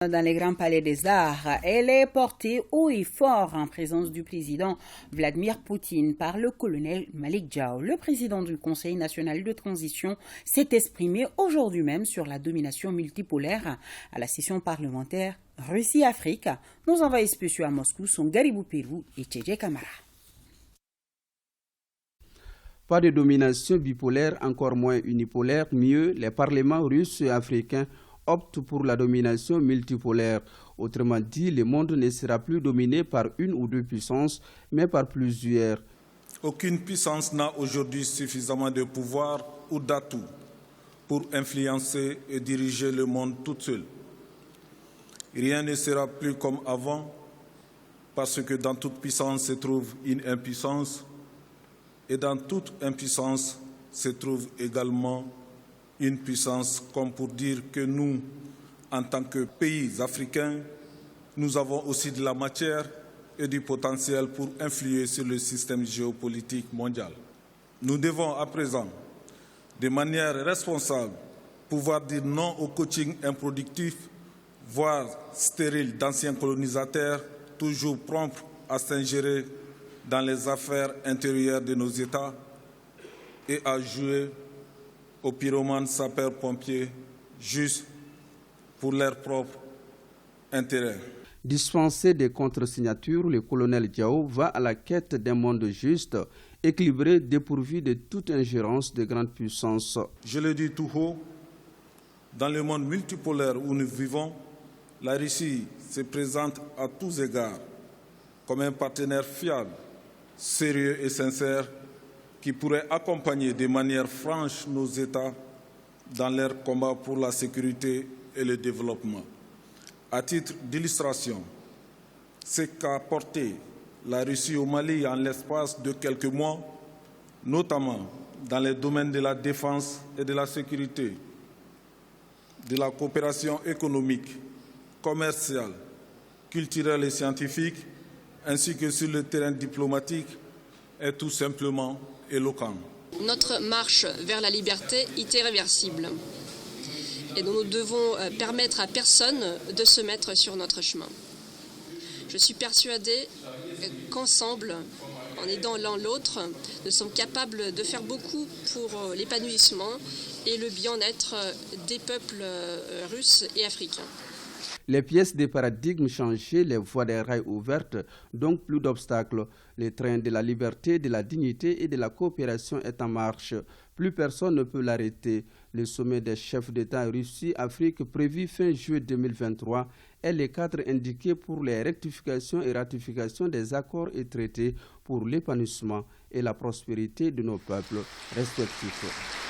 Dans les grands palais des arts, elle est portée haut et fort en présence du président Vladimir Poutine par le colonel Malik Diaw. Le président du Conseil national de transition s'est exprimé aujourd'hui même sur la domination multipolaire à la session parlementaire Russie-Afrique. Nos envoyés spéciaux à Moscou sont Garibou Pérou et Tchédje Kamara. Pas de domination bipolaire, encore moins unipolaire. Mieux, les parlements russes et africains optent pour la domination multipolaire. Autrement dit, le monde ne sera plus dominé par une ou deux puissances, mais par plusieurs. Aucune puissance n'a aujourd'hui suffisamment de pouvoir ou d'atouts pour influencer et diriger le monde toute seule. Rien ne sera plus comme avant, parce que dans toute puissance se trouve une impuissance, et dans toute impuissance se trouve également une puissance, comme pour dire que nous, en tant que pays africains, nous avons aussi de la matière et du potentiel pour influer sur le système géopolitique mondial. Nous devons à présent, de manière responsable, pouvoir dire non au coaching improductif, voire stérile d'anciens colonisateurs, toujours prompts à s'ingérer dans les affaires intérieures de nos États et à jouer aux pyromanes sapeurs-pompiers juste pour leur propre intérêt. Dispensé des contre-signatures, le colonel Diaw va à la quête d'un monde juste, équilibré, dépourvu de toute ingérence de grandes puissances. Je le dis tout haut, dans le monde multipolaire où nous vivons, la Russie se présente à tous égards comme un partenaire fiable, sérieux et sincère qui pourrait accompagner de manière franche nos États dans leur combat pour la sécurité et le développement. À titre d'illustration, ce qu'a apporté la Russie au Mali en l'espace de quelques mois, notamment dans les domaines de la défense et de la sécurité, de la coopération économique, commerciale, culturelle et scientifique, ainsi que sur le terrain diplomatique, est tout simplement éloquent. Notre marche vers la liberté est irréversible et nous devons permettre à personne de se mettre sur notre chemin. Je suis persuadée qu'ensemble, en aidant l'un l'autre, nous sommes capables de faire beaucoup pour l'épanouissement et le bien-être des peuples russes et africains. Les pièces des paradigmes changées, les voies des rails ouvertes, donc plus d'obstacles. Le train de la liberté, de la dignité et de la coopération est en marche. Plus personne ne peut l'arrêter. Le sommet des chefs d'État Russie-Afrique prévu fin juillet 2023 est le cadre indiqué pour les rectifications et ratifications des accords et traités pour l'épanouissement et la prospérité de nos peuples respectifs.